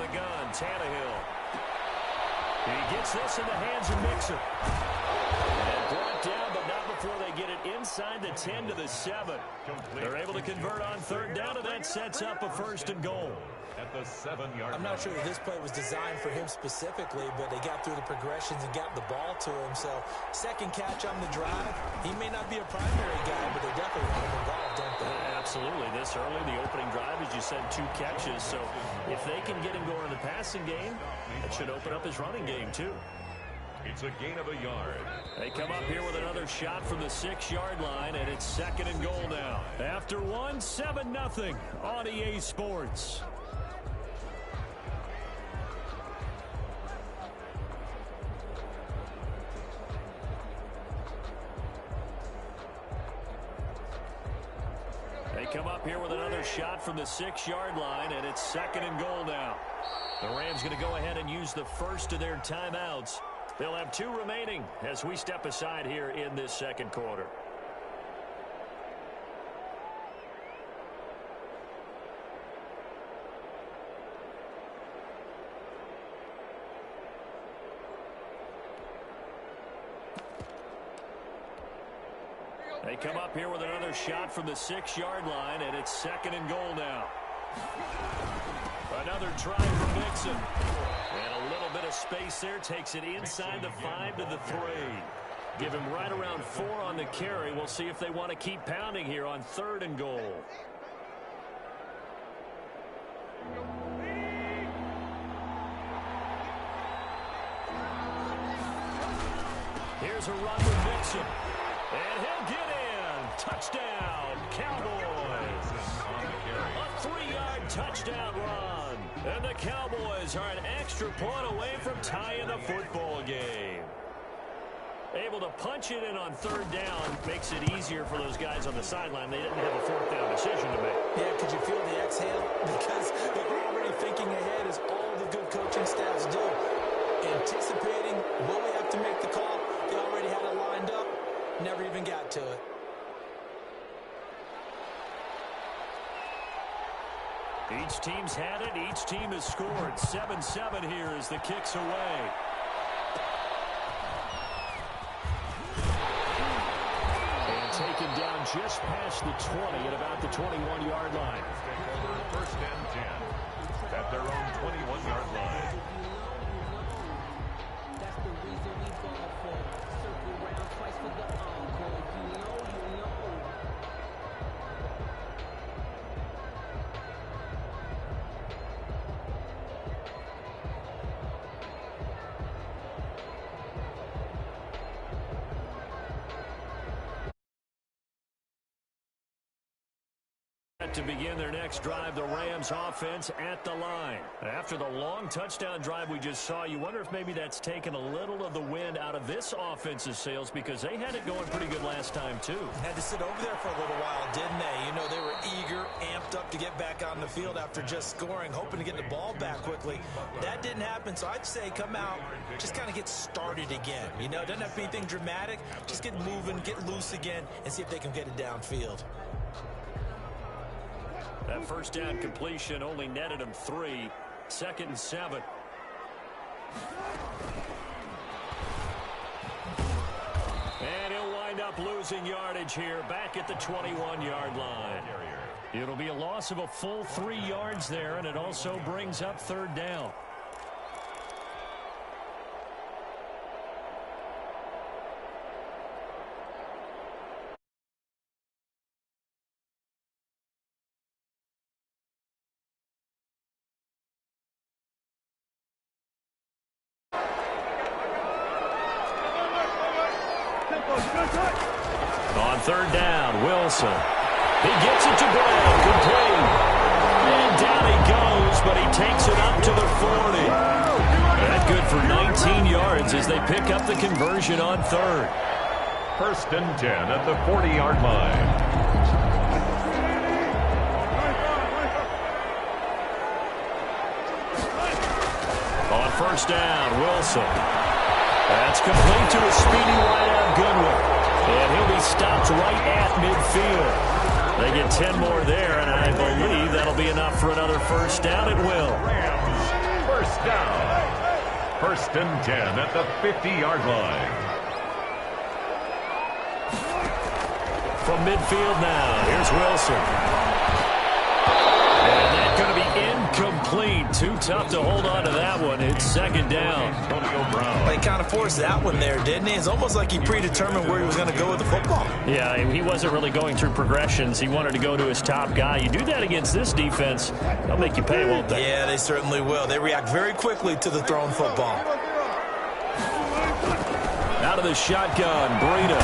the gun, Tannehill. He gets this in the hands of Mixon. And brought down, but not before they get it inside the 10 to the 7. They're able to convert on third down, and that sets up a 1st and goal. At the 7-yard line. I'm not sure if this play was designed for him specifically, but they got through the progressions and got the ball to him. So, second catch on the drive. He may not be a primary guy, but they definitely want him involved, don't they? Absolutely. This early, the opening drive, as you said, 2 catches. So, if they can get him going in the passing game, it should open up his running game, too. It's a gain of a yard. They come up here with another shot from the 6-yard line, and it's 2nd and goal now. After 1, 7-0 on EA Sports. They come up here with another shot from the 6-yard line, and it's 2nd and goal now. The Rams going to go ahead and use the first of their timeouts. They'll have 2 remaining as we step aside here in this second quarter. They come up here with another shot from the 6-yard line, and it's 2nd and goal now. Another try for Mixon. And a little bit of space there, takes it inside the 5 to the 3. Give him right around 4 on the carry. We'll see if they want to keep pounding here on 3rd and goal. Here's a run with Mixon. And he'll get in. Touchdown, Cowboys. A 3-yard touchdown run. And the Cowboys are an extra point away from tying the football game. Able to punch it in on 3rd down makes it easier for those guys on the sideline. They didn't have a 4th down decision to make. Yeah, could you feel the exhale? Because they're already thinking ahead, as all the good coaching staffs do. Anticipating, will we have to make the call? They already had it lined up. Never even got to it. Each team's had it. Each team has scored. 7-7 here as the kick's away. And taken down just past the 20 at about the 21-yard line. 1st and 10 at their own 21-yard line. That's the reason we ball for. Circle round twice for the encore. You know. To begin their next drive, the Rams offense at the line. After the long touchdown drive we just saw, you wonder if maybe that's taken a little of the wind out of this offense's sails, because they had it going pretty good last time too. Had to sit over there for a little while, didn't they? You know, they were eager, amped up to get back on the field after just scoring, hoping to get the ball back quickly. That didn't happen, so I'd say come out, just kind of get started again. You know, it doesn't have to be anything dramatic. Just get moving, get loose again, and see if they can get it downfield. That 1st down completion only netted him 3. 2nd and 7. And he'll wind up losing yardage here back at the 21-yard line. It'll be a loss of a full 3 yards there, and it also brings up 3rd down. On 3rd down, Wilson. He gets it to Bell, complete. And down he goes, but he takes it up to the 40. That good for 19 yards as they pick up the conversion on 3rd. 1st and 10 at the 40-yard line. On 1st down, Wilson. That's complete to a speedy wideout Goodwin. And he'll be stopped right at midfield. They get 10 more there, and I believe that'll be enough for another 1st down. It will. down. First and 10 at the 50-yard line. From midfield now, here's Wilson. And that's going to be incomplete. Too tough to hold on to that one. It's second down. Well, he kind of forced that one there, didn't he? It's almost like he predetermined where he was going to go with the football. Yeah, he wasn't really going through progressions. He wanted to go to his top guy. You do that against this defense, they'll make you pay, won't they? Yeah, they certainly will. They react very quickly to the thrown football. Out of the shotgun, Breida.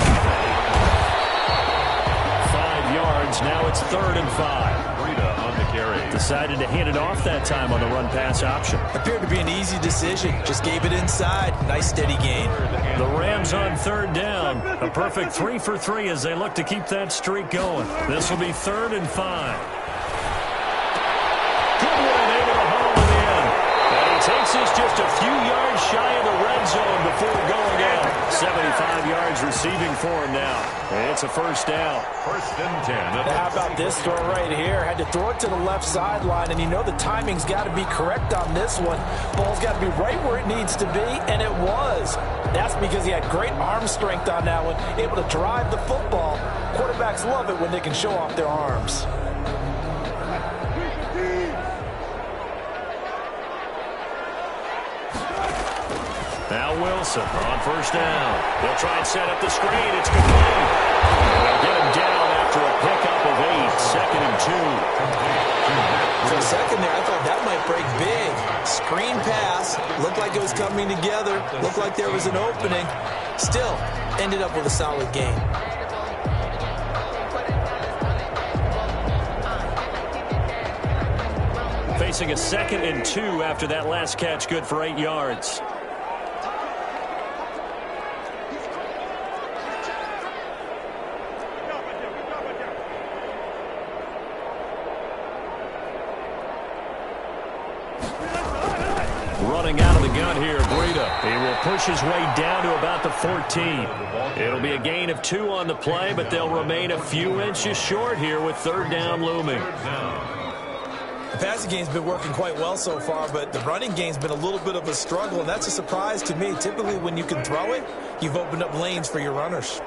5 yards. Now it's 3rd and 5. Breida on the carry. Decided to hand it off that time on the run-pass option. Appeared to be an easy decision. Just gave it inside. Nice steady gain. The Rams on 3rd down. A perfect 3 for 3 as they look to keep that streak going. This will be 3rd and 5. Goodwin able to haul it in. And he takes this just a few yards shy of the red zone before going out. 75 yards receiving for him now. And it's a first down. First and 10. How about this throw right here? Had to throw it to the left sideline, and you know the timing's got to be correct on this one. Ball's got to be right where it needs to be, and it was. That's because he had great arm strength on that one, able to drive the football. Quarterbacks love it when they can show off their arms. Now Wilson on first down. They'll try and set up the screen. It's complete. They'll get him down after a pickup of 8. 2nd and 2. For a second there, I thought that might break big. Screen pass. Looked like it was coming together. Looked like there was an opening. Still, ended up with a solid gain. Facing a 2nd and 2 after that last catch, good for 8 yards. Running out of the gun here, Breida. He will push his way down to about the 14. It'll be a gain of 2 on the play, but they'll remain a few inches short here with 3rd down looming. The passing game's been working quite well so far, but the running game's been a little bit of a struggle, and that's a surprise to me. Typically, when you can throw it, you've opened up lanes for your runners.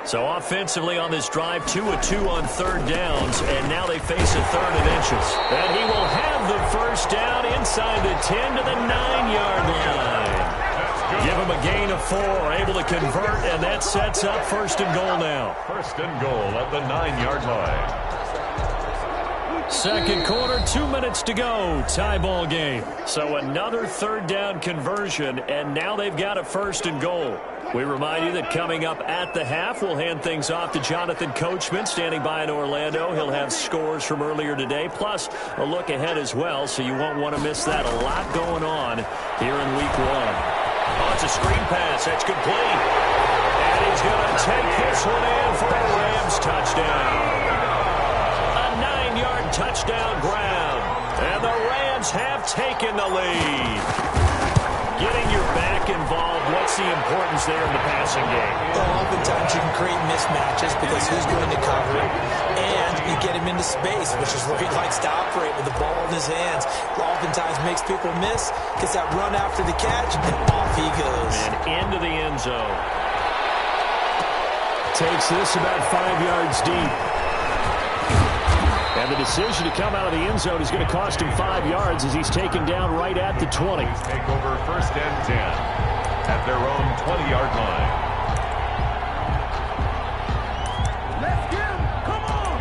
So offensively on this drive, 2 of 2 on 3rd downs, and now they face a 3rd and inches. And he will have the first down inside the 10 to the 9-yard line. Give him a gain of 4, able to convert, and that sets up 1st and goal now. 1st and goal at the 9-yard line. Second quarter, 2 minutes to go. Tie ball game. So another 3rd down conversion, and now they've got a 1st and goal. We remind you that coming up at the half, we'll hand things off to Jonathan Coachman, standing by in Orlando. He'll have scores from earlier today, plus a look ahead as well, so you won't want to miss that. A lot going on here in Week 1. Oh, it's a screen pass. That's complete. And he's going to take this one in for a Rams touchdown. A 9-yard touchdown grab. And the Rams have taken the lead. Getting your back involved, what's the importance there in the passing game? Well, oftentimes you can create mismatches because who's going to cover it, and you get him into space, which is where he likes to operate with the ball in his hands. Oftentimes makes people miss, gets that run after the catch, and off he goes. And into the end zone. Takes this about 5 yards deep. And the decision to come out of the end zone is going to cost him 5 yards as he's taken down right at the 20. Take over 1st and 10 at their own 20-yard line. Let's get him! Come on!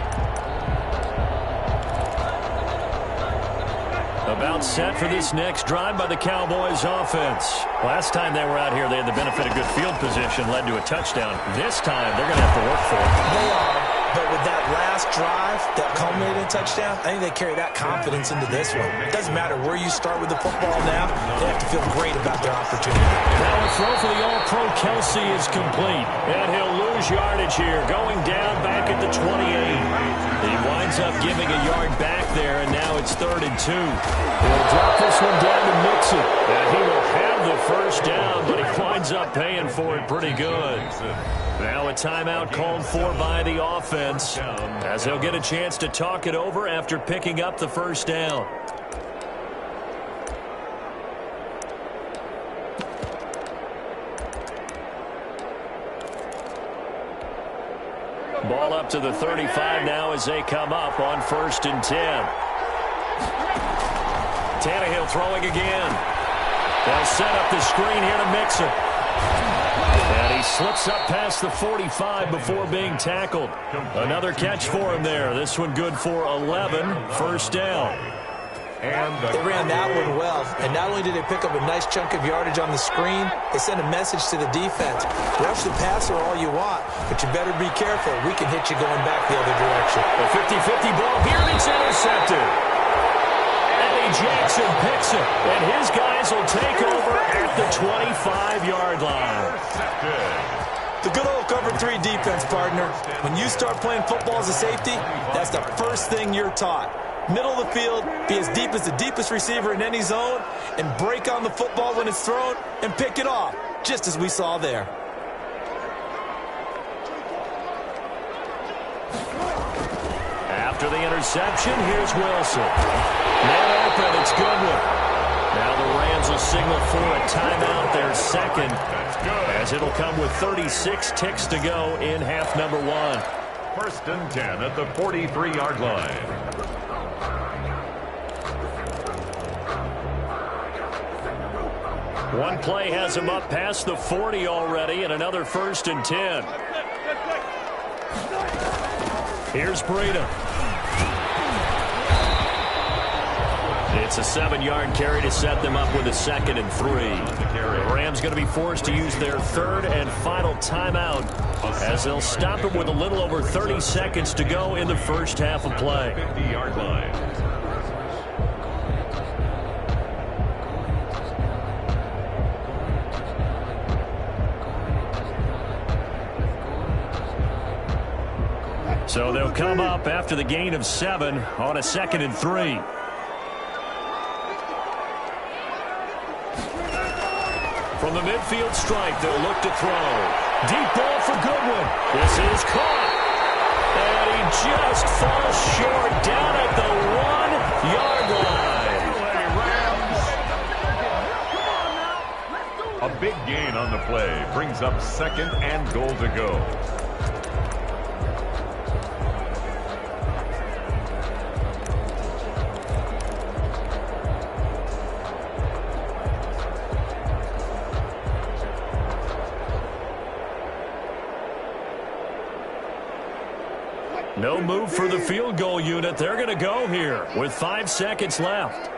About set for this next drive by the Cowboys offense. Last time they were out here, they had the benefit of good field position, led to a touchdown. This time, they're going to have to work for it. They are. But with that last drive that culminated in a touchdown, I think they carry that confidence into this one. It doesn't matter where you start with the football now. They have to feel great about their opportunity. Now a throw for the All-Pro Kelsey is complete. And he'll lose yardage here, going down back at the 28. He winds up giving a yard back there, and now it's 3rd and 2. He'll drop this one down to Mixon. And he will have the first down, but he winds up paying for it pretty good. Now a timeout called for by the offense as they'll get a chance to talk it over after picking up the first down. out to the 35 now as they come up on 1st and 10. Tannehill throwing again. They'll set up the screen here to Mixon. And he slips up past the 45 before being tackled. Another catch for him there. This one good for 11, 1st down. They ran that one well, and not only did they pick up a nice chunk of yardage on the screen, they sent a message to the defense. Rush the passer all you want, but you better be careful. We can hit you going back the other direction. A 50-50 ball here, and it's intercepted. Eddie Jackson picks it, and his guys will take over at the 25-yard line. The good old cover 3 defense, partner. When you start playing football as a safety, that's the first thing you're taught. Middle of the field, be as deep as the deepest receiver in any zone, and break on the football when it's thrown and pick it off, just as we saw there. After the interception, here's Wilson. Man open, it's Goodwin. Now the Rams will signal for a timeout, their second, as it'll come with 36 ticks to go in half number 1. 1st and 10 at the 43-yard line. One play has him up past the 40 already, and another 1st and 10. Here's Breida. It's a 7-yard carry to set them up with a 2nd and 3. The Rams going to be forced to use their 3rd and final timeout as they'll stop it with a little over 30 seconds to go in the first half of play. 50-yard line. So they'll come up after the gain of 7 on a 2nd and 3. From the midfield stripe, they'll look to throw. Deep ball for Goodwin. This is caught. And he just falls short down at the 1-yard line. A big gain on the play brings up 2nd and goal to go. No move for the field goal unit. They're going to go here with 5 seconds left.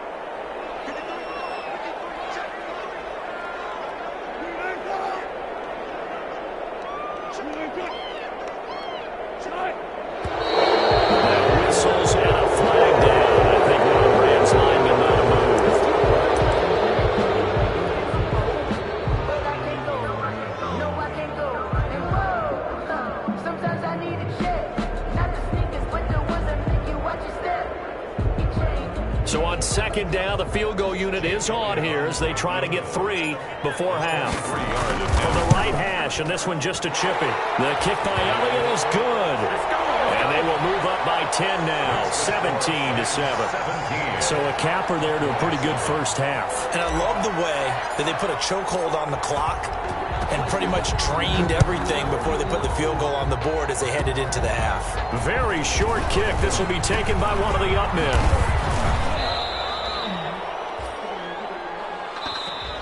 Whistles and a flag down. I think one of the Rams linemen might have moved. Sometimes I need a check. Not the sneakers, but the ones that make you watch your step. So on 2nd down, the field goal unit is on here as they try to get 3 before half. From the right hash, and this one just a chippy. The kick by Elliott is good. And they will move up by 10 now, 17-7. So a capper there to a pretty good first half. And I love the way that they put a chokehold on the clock and pretty much drained everything before they put the field goal on the board as they headed into the half. Very short kick. This will be taken by one of the up men.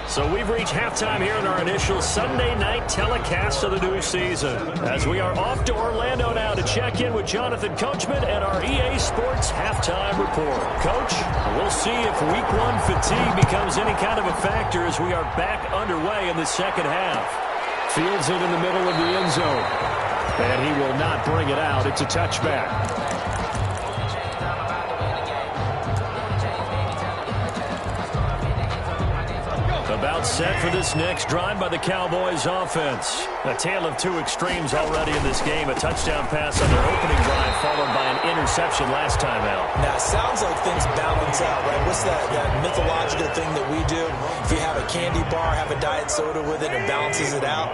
So we've reached halftime here in our initial Sunday night telecast of the new season. As we are off to Orlando now to check in with Jonathan Coachman and our EA Sports halftime report. Coach, we'll see if week 1 fatigue becomes any kind of a factor as we are back underway in the second half. Fields it in the middle of the end zone. And he will not bring it out. It's a touchback. About set for this next drive by the Cowboys offense. A tale of 2 extremes already in this game. A touchdown pass on their opening drive followed by an interception last time out. Now, it sounds like things balance out, right? What's that mythological thing that we do? If you have a candy bar, have a diet soda with it, it balances it out.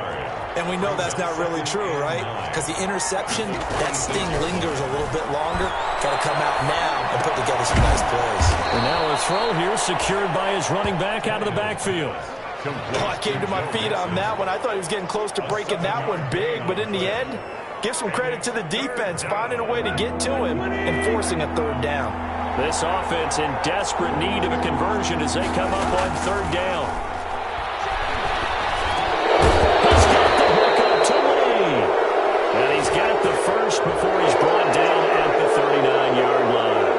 And we know that's not really true, right? Because the interception, that sting lingers a little bit longer. Got to come out now and put together some nice plays. And now a throw here secured by his running back out of the backfield. Oh, I came to my feet on that one. I thought he was getting close to breaking that one big, but in the end, Give some credit to the defense, finding a way to get to him and forcing a 3rd down. This offense in desperate need of a conversion as they come up on 3rd down. He's got the hook up to Lee. And he's got the first before he's brought down at the 39-yard line.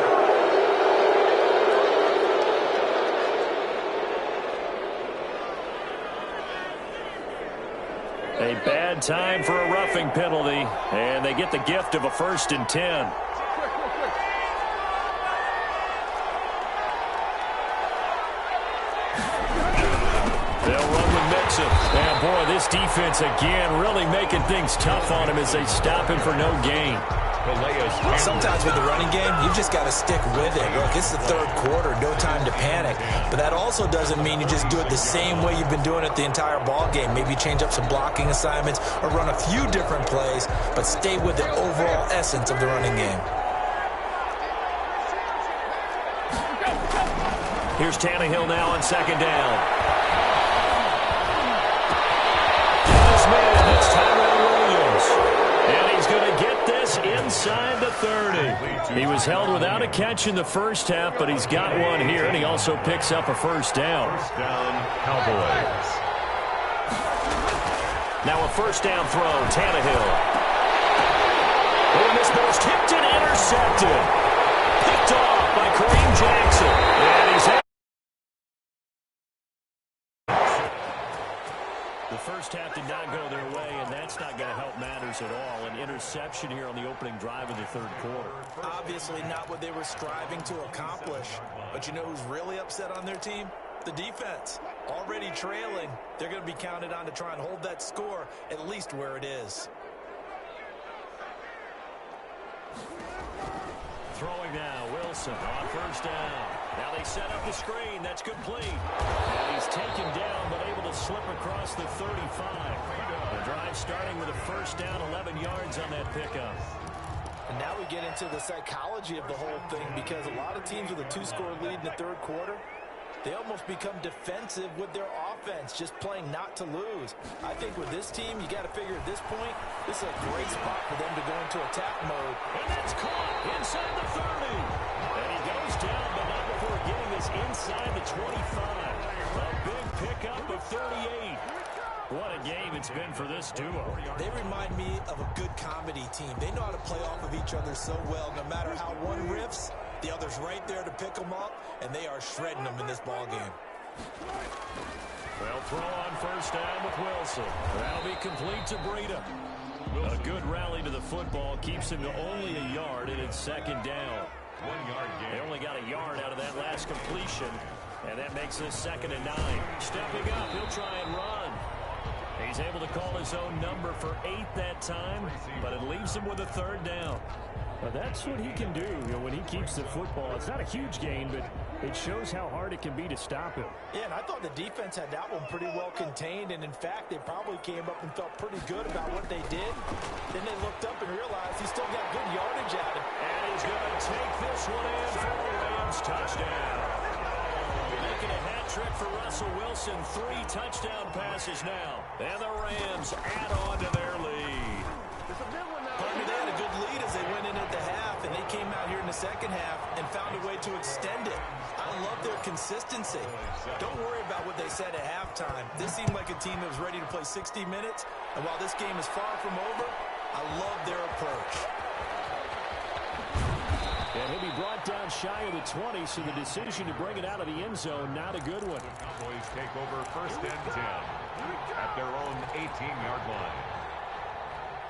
A bad time for a roughing penalty, and they get the gift of a 1st and 10. They'll run with Mixon. And boy, this defense again really making things tough on him as they stop him for no gain. Sometimes with the running game, you've just got to stick with it. Look, it's the 3rd quarter, no time to panic. But that also doesn't mean you just do it the same way you've been doing it the entire ball game. Maybe change up some blocking assignments or run a few different plays, but stay with the overall essence of the running game. Here's Tannehill now on 2nd down. It's Tyrell Williams. And he's going to get this inside the 30. He was held without a catch in the first half, but he's got one here, and he also picks up a 1st down. 1st down, Cowboys. Now a 1st down throw, Tannehill. And this ball's tipped and intercepted. Picked off by Kareem Jackson. And he's out. The first half did not go their way, and that's not going to help matters at all. An interception here on the opening drive of the 3rd quarter. Obviously not what they were striving to accomplish. But you know who's really upset on their team? The defense. Already trailing. They're going to be counted on to try and hold that score at least where it is. Throwing now, Wilson on 1st down. Now they set up the screen. That's complete. And he's taken down, but able to slip across the 35. The drive starting with a 1st down, 11 yards on that pickup. And now we get into the psychology of the whole thing, because a lot of teams with a 2-score lead in the 3rd quarter, they almost become defensive with their offense, just playing not to lose. I think with this team, you got to figure at this point, this is a great spot for them to go into attack mode. And that's caught inside the 30. And he goes down, but not before getting this inside the 25. A big pickup of 38. What a game it's been for this duo. They remind me of a good comedy team. They know how to play off of each other so well. No matter how one riffs, the other's right there to pick them up, and they are shredding them in this ball game. Well, throw on 1st down with Wilson. That'll be complete to Breida. A good rally to the football keeps him to only a yard, and it's 2nd down. 1-yard gain. They only got a yard out of that last completion, and that makes this 2nd and 9. Stepping up, he'll try and run. He's able to call his own number for 8 that time, but it leaves him with a 3rd down. But that's what he can do, when he keeps the football. It's not a huge gain, but it shows how hard it can be to stop him. Yeah, and I thought the defense had that one pretty well contained, and in fact, they probably came up and felt pretty good about what they did. Then they looked up and realized he still got good yardage out of it. And he's going to take this one in for a Rams touchdown. Making a hat trick for Russell Wilson. 3 touchdown passes now. And the Rams add on to their lead. Partner, they had a good lead as they went in at the half, and they came out here in the 2nd half and found a way to extend it. I love their consistency. Don't worry about what they said at halftime. This seemed like a team that was ready to play 60 minutes, and while this game is far from over, I love their approach. And he'll be brought down shy of the 20, so the decision to bring it out of the end zone, not a good one. The Cowboys take over 1st and 10 at their own 18-yard line.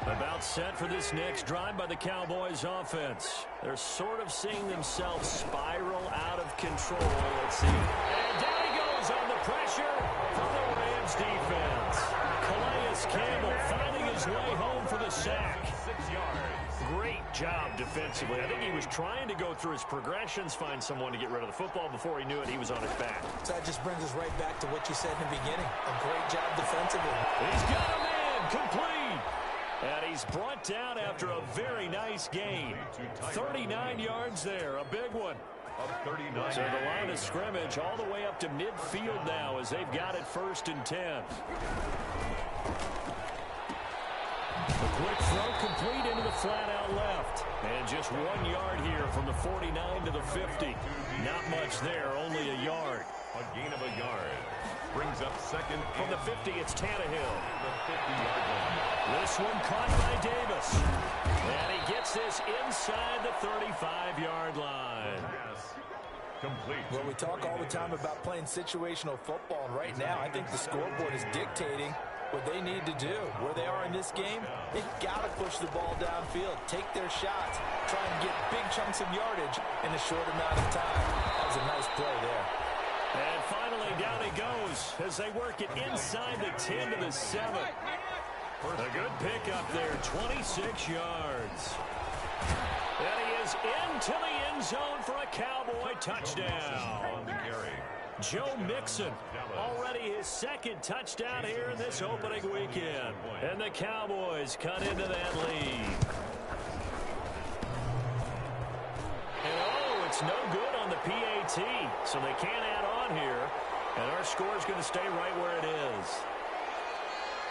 About set for this next drive by the Cowboys offense. They're sort of seeing themselves spiral out of control. Let's see. And down he goes on the pressure from the Rams defense. Calais Campbell finding his way home for the sack. 6 yards. Great job defensively. I think he was trying to go through his progressions, find someone to get rid of the football. Before he knew it, he was on his back. So that just brings us right back to what you said in the beginning. A great job defensively. He's got a man complete. And he's brought down after a very nice gain. 39 yards there, a big one. So the line of scrimmage all the way up to midfield now as they've got it 1st and 10. A quick throw complete into the flat out left. And just 1 yard here from the 49 to the 50. Not much there, only a yard. A gain of a yard. Brings up second. From the 50, it's Tannehill. The 50-yard line. This one caught by Davis. And he gets this inside the 35-yard line. Yes. Complete. Well, we talk all the time about playing situational football, and right now I think the scoreboard is dictating what they need to do. Where they are in this game, they've got to push the ball downfield, take their shots, try and get big chunks of yardage in a short amount of time. That was a nice play there. And finally, down he goes as they work it inside the 10 to the 7. A good pickup there, 26 yards. And he is into the end zone for a Cowboy touchdown. Joe Mixon, already his second touchdown here in this opening weekend. And the Cowboys cut into that lead. And oh, it's no good on the PAT, so they can't add on here. And our score is going to stay right where it is.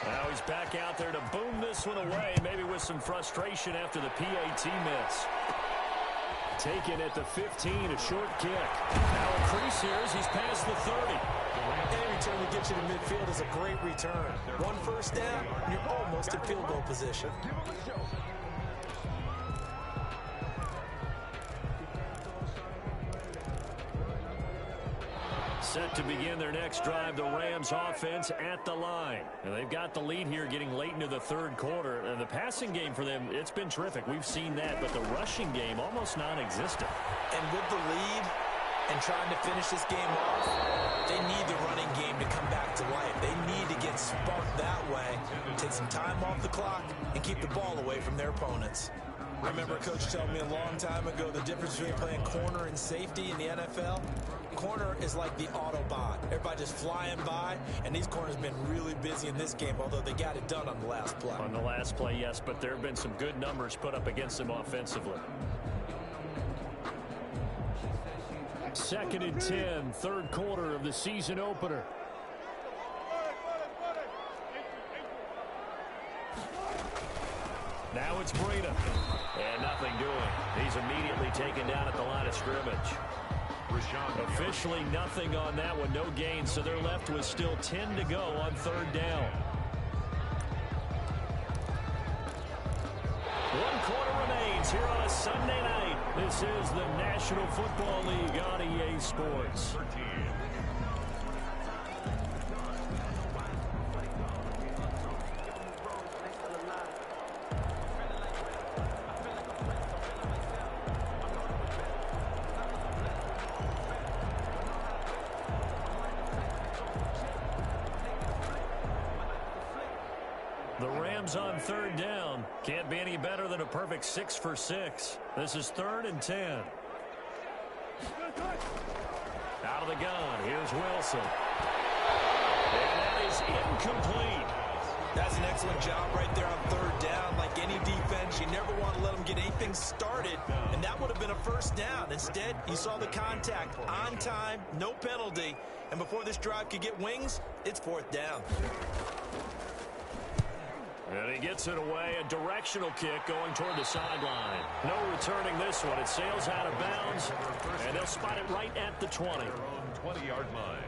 Now he's back out there to boom this one away, maybe with some frustration after the PAT miss. Taken at the 15, a short kick. Now a crease here as he's past the 30. Any return to get you to midfield is a great return. One first down, you're almost in field goal position. Set to begin their next drive, the Rams offense at the line. And they've got the lead here getting late into the third quarter. And the passing game for them, it's been terrific. We've seen that, but the rushing game almost non-existent. And with the lead and trying to finish this game off, they need the running game to come back to life. They need to get sparked that way, take some time off the clock, and keep the ball away from their opponents. I remember a coach telling me a long time ago the difference between playing corner and safety in the NFL. Corner is like the Autobahn. Everybody just flying by, and these corners have been really busy in this game, although they got it done on the last play. On the last play, yes, but there have been some good numbers put up against them offensively. 2nd and 10, third quarter of the season opener. Now it's Breida. And nothing doing. He's immediately taken down at the line of scrimmage. Officially nothing on that one, no gain, so they're left with still 10 to go on third down. 1 quarter remains here on a Sunday night. This is the National Football League on EA Sports. The Rams on third down. Can't be any better than a perfect 6 for 6. This is 3rd and 10. Out of the gun. Here's Wilson. And that is incomplete. That's an excellent job right there on third down. Like any defense, you never want to let them get anything started, and that would have been a first down. Instead, you saw the contact on time, no penalty, and before this drive could get wings, it's 4th down. And he gets it away, a directional kick going toward the sideline. No returning this one. It sails out of bounds, and they'll spot it right at the 20. 20-yard line.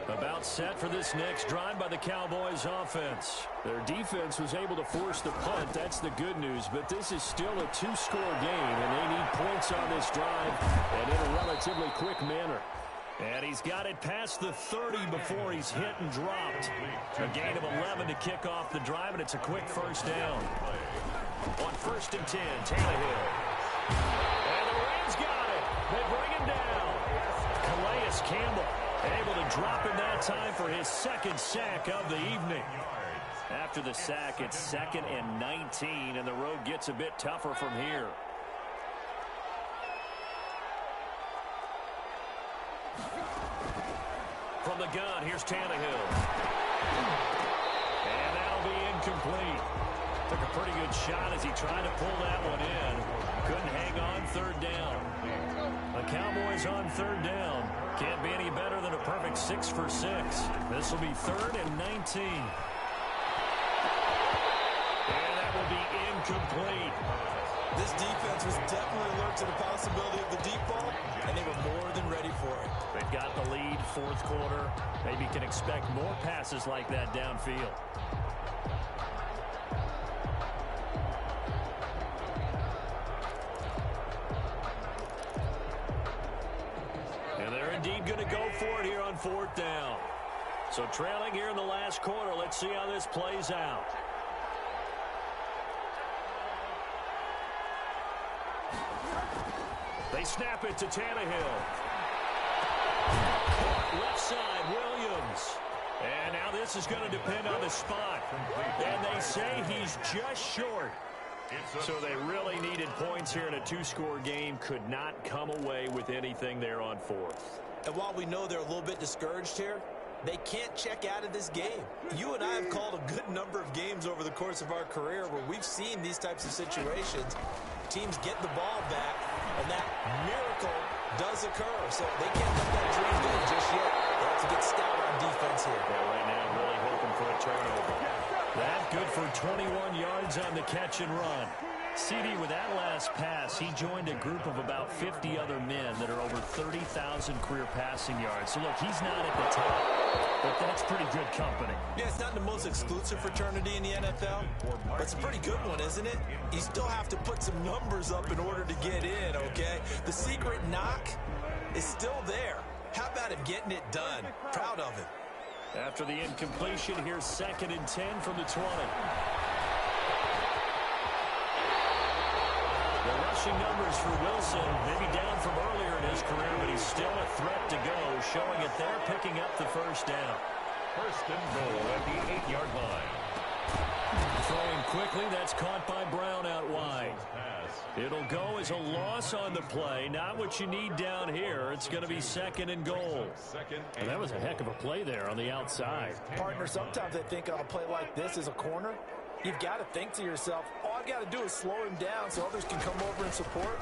About set for this next drive by the Cowboys offense. Their defense was able to force the punt. That's the good news, but this is still a 2-score game, and they need points on this drive and in a relatively quick manner. And he's got it past the 30 before he's hit and dropped. A gain of 11 to kick off the drive, and it's a quick first down. On 1st and 10, Tannehill. And the Rams got it. They bring him down. Calais Campbell able to drop in that time for his 2nd sack of the evening. After the sack, it's 2nd and 19, and the road gets a bit tougher from here. From the gun, here's Tannehill. And that'll be incomplete. Took a pretty good shot as he tried to pull that one in. Couldn't hang on 3rd down. The Cowboys on 3rd down. Can't be any better than a perfect 6 for 6. This will be 3rd and 19. incomplete. This defense was definitely alert to the possibility of the deep ball, and they were more than ready for it. They've got the lead, fourth quarter. Maybe can expect more passes like that downfield. And they're indeed going to go for it here on fourth down. So trailing here in the last quarter. Let's see how this plays out. They snap it to Tannehill. Left side, Williams. And now this is going to depend on the spot. And they say he's just short. So they really needed points here in a two-score game. Could not come away with anything there on fourth. And while we know they're a little bit discouraged here, they can't check out of this game. You and I have called a good number of games over the course of our career where we've seen these types of situations. Teams get the ball back, and that miracle does occur. So they can't let that dream go just yet. They have to get stout on defense here. Well, right now, really hoping for a turnover. That good for 21 yards on the catch and run. CD, with that last pass, he joined a group of about 50 other men that are over 30,000 career passing yards. So, look, he's not at the top, but that's pretty good company. Yeah, it's not the most exclusive fraternity in the NFL, but it's a pretty good one, isn't it? You still have to put some numbers up in order to get in, okay? The secret knock is still there. How about him getting it done? Proud of him. After the incompletion, here's 2nd and 10 from the 20. The rushing numbers for Wilson, maybe down from earlier in his career, but he's still a threat to go, showing it there, picking up the first down. First and goal at the 8-yard line. Throwing quickly, that's caught by Brown out wide. It'll go as a loss on the play, not what you need down here. It's going to be 2nd and goal. And that was a heck of a play there on the outside. Partner, sometimes I think on a play like this as a corner, you've got to think to yourself, all I've got to do is slow him down so others can come over and support.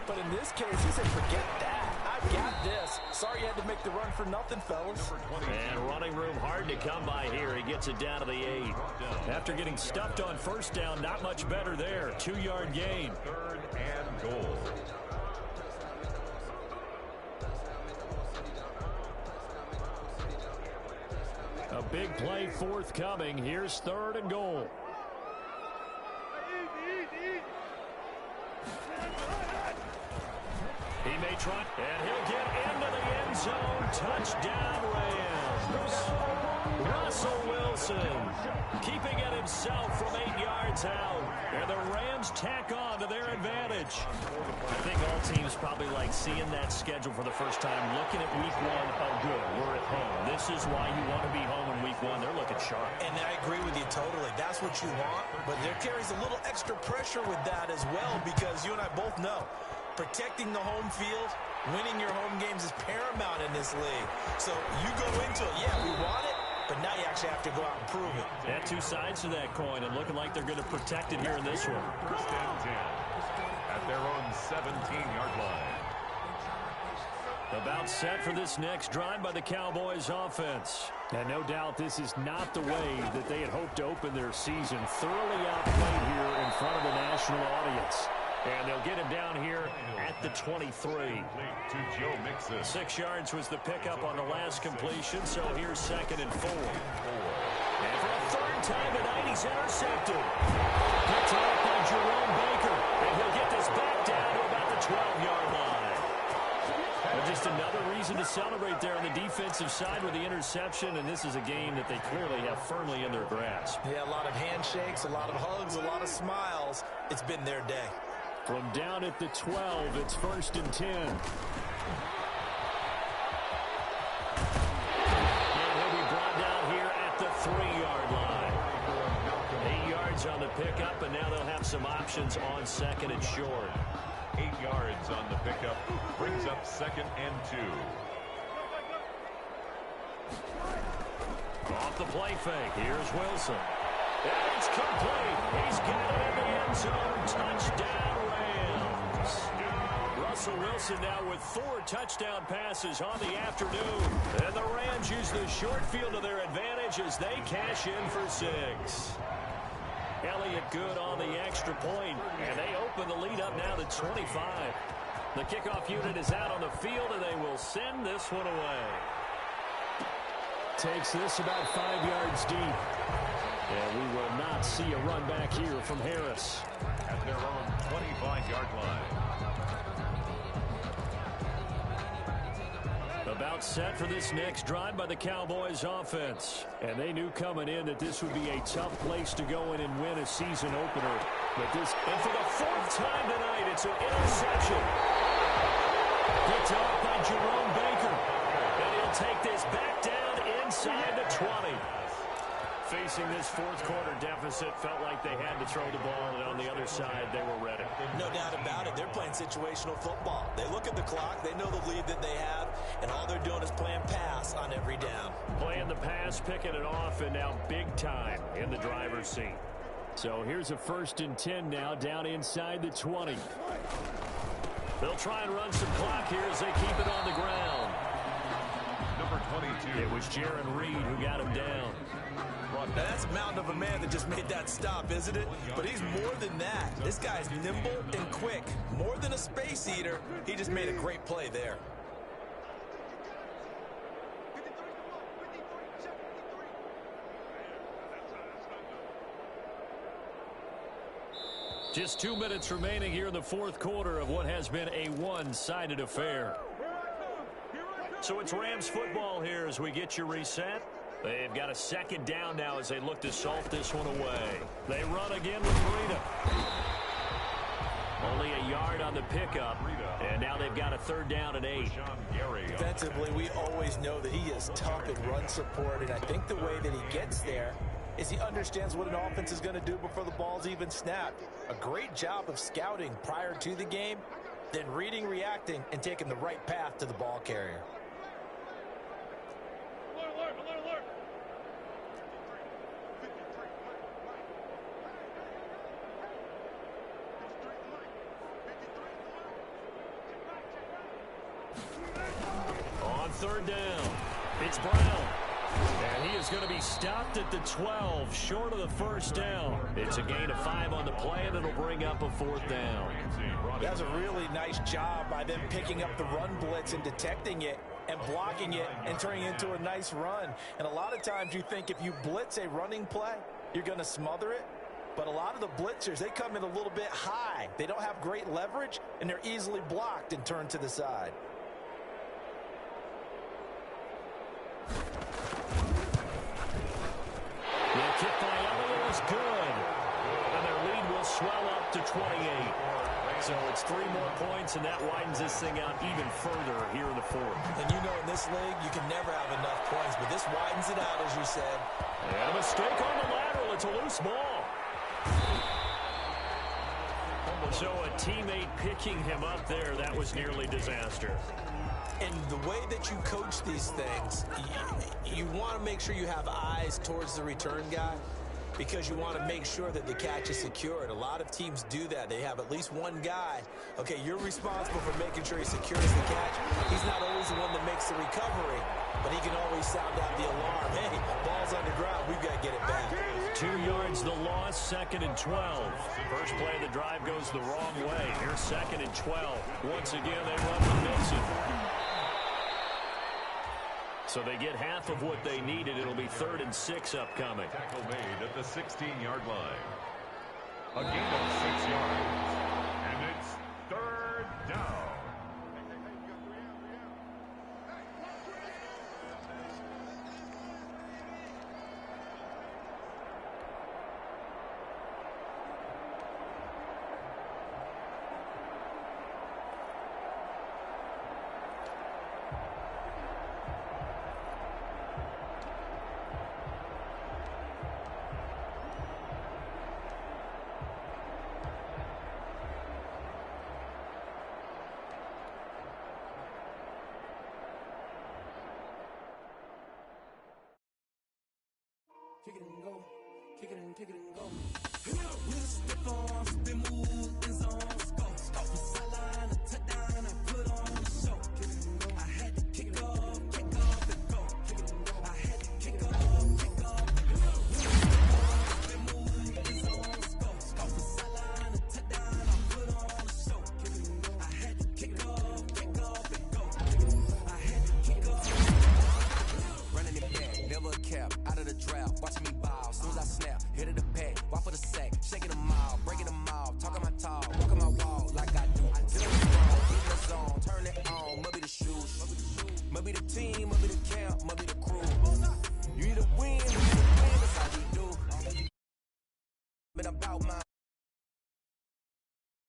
But in this case, he said, forget that. I've got this. Sorry you had to make the run for nothing, fellas. And running room hard to come by here. He gets it down to the 8. After getting stuffed on first down, not much better there. 2-yard gain. 3rd and goal. A big play forthcoming. Here's 3rd and goal. He may try, and he'll get into the end zone. Touchdown, Rams. Russell Wilson keeping it himself from 8 yards out. And the Rams tack on to their advantage. I think all teams probably like seeing that schedule for the first time, looking at week 1. Oh, good, we're at home. This is why you want to be home in week 1. They're looking sharp. And I agree with you totally. That's what you want. But there carries a little extra pressure with that as well, because you and I both know protecting the home field, winning your home games is paramount in this league. So you go into it, yeah, we want it, but now you actually have to go out and prove it. Yeah, 2 sides to that coin, and looking like they're going to protect it here in this one. First and 10 at their own 17-yard line. About set for this next drive by the Cowboys offense. And no doubt this is not the way that they had hoped to open their season. Thoroughly outplayed here in front of the national audience. And they'll get him down here at the 23. To Joe Mixon. 6 yards was the pickup on the last completion, so here's 2nd and 4. And for a 3rd time tonight, he's intercepted. Picked up by Jerome Baker, and he'll get this back down to about the 12-yard line. And just another reason to celebrate there on the defensive side with the interception, and this is a game that they clearly have firmly in their grasp. Yeah, a lot of handshakes, a lot of hugs, a lot of smiles. It's been their day. From down at the 12, it's 1st and 10. And he'll be brought down here at the 3-yard line. 8 yards on the pickup, and now they'll have some options on 2nd and short. 8 yards on the pickup, brings up 2nd and 2. Off the play fake, here's Wilson. And it's complete. He's got it in the end zone. Touchdown, Rams. Russell Wilson now with 4 touchdown passes on the afternoon. And the Rams use the short field to their advantage as they cash in for 6. Elliott good on the extra point, and they open the lead up now to 25. The kickoff unit is out on the field, and they will send this one away. Takes this about 5 yards deep. And we will not see a run back here from Harris. At their own 25-yard line. About set for this next drive by the Cowboys offense. And they knew coming in that this would be a tough place to go in and win a season opener. And for the 4th time tonight, it's an interception. Picked off by Jerome Baker. And he'll take this back down inside the 20. Facing this 4th quarter deficit, felt like they had to throw the ball, and on the other side, they were ready. No doubt about it. They're playing situational football. They look at the clock, they know the lead that they have, and all they're doing is playing pass on every down. Playing the pass, picking it off, and now big time in the driver's seat. So here's a 1st and 10 now, down inside the 20. They'll try and run some clock here as they keep it on the ground. Number 22. It was Jaron Reed who got him down. Now that's a mountain of a man that just made that stop, isn't it? But he's more than that. This guy's nimble and quick. More than a space eater. He just made a great play there. Just 2 minutes remaining here in the 4th quarter of what has been a one-sided affair. So it's Rams football here as we get you reset. They've got a 2nd down now as they look to salt this one away. They run again with Breida. Only a yard on the pickup, and now they've got a 3rd down and 8. Defensively, we always know that he is tough in run support, and I think the way that he gets there is he understands what an offense is going to do before the ball's even snapped. A great job of scouting prior to the game, then reading, reacting, and taking the right path to the ball carrier. On 3rd down, it's Brown. And he is going to be stopped at the 12, short of the 1st down. It's a gain of 5 on the play, and it'll bring up a 4th down. That's a really nice job by them picking up the run blitz and detecting it and blocking it and turning it into a nice run. And a lot of times you think if you blitz a running play, you're going to smother it. But a lot of the blitzers, they come in a little bit high. They don't have great leverage, and they're easily blocked and turned to the side. The kick by Elliott is good. And their lead will swell up to 28. So it's 3 more points, and that widens this thing out even further here in the 4th. And you know in this league, you can never have enough points, but this widens it out, as you said. And a mistake on the lateral. It's a loose ball. So a teammate picking him up there, that was nearly disaster. And the way that you coach these things, you want to make sure you have eyes towards the return guy because you want to make sure that the catch is secured. A lot of teams do that. They have at least one guy. Okay, you're responsible for making sure he secures the catch. He's not always the one that makes the recovery, but he can always sound out the alarm. Hey, ball's on the ground. We've got to get it back. 2 yards the loss, 2nd and 12. First play of the drive goes the wrong way. Here's 2nd and 12. Once again, they run with Nixon. So they get half of what they needed. It'll be 3rd and 6 upcoming. Tackle made at the 16-yard line. A gain of 6 yards. And it's 3rd down. Kick it and go. Kick it and go. We'll step on, spin, move, and zone. Go. From sideline to touchdown, I put on the show. I had to kick off, and go. I had to kick off, and go. Spin, move, and zone. the drought, watching me ball. Soon as I snap, hit of the pack, walk for the sack, shaking them all, breaking them all, talking my talk, walking my wall like I do. Feel the strong, get the zone, turn it on, must be the shoes, must be the team, must be the camp, must be the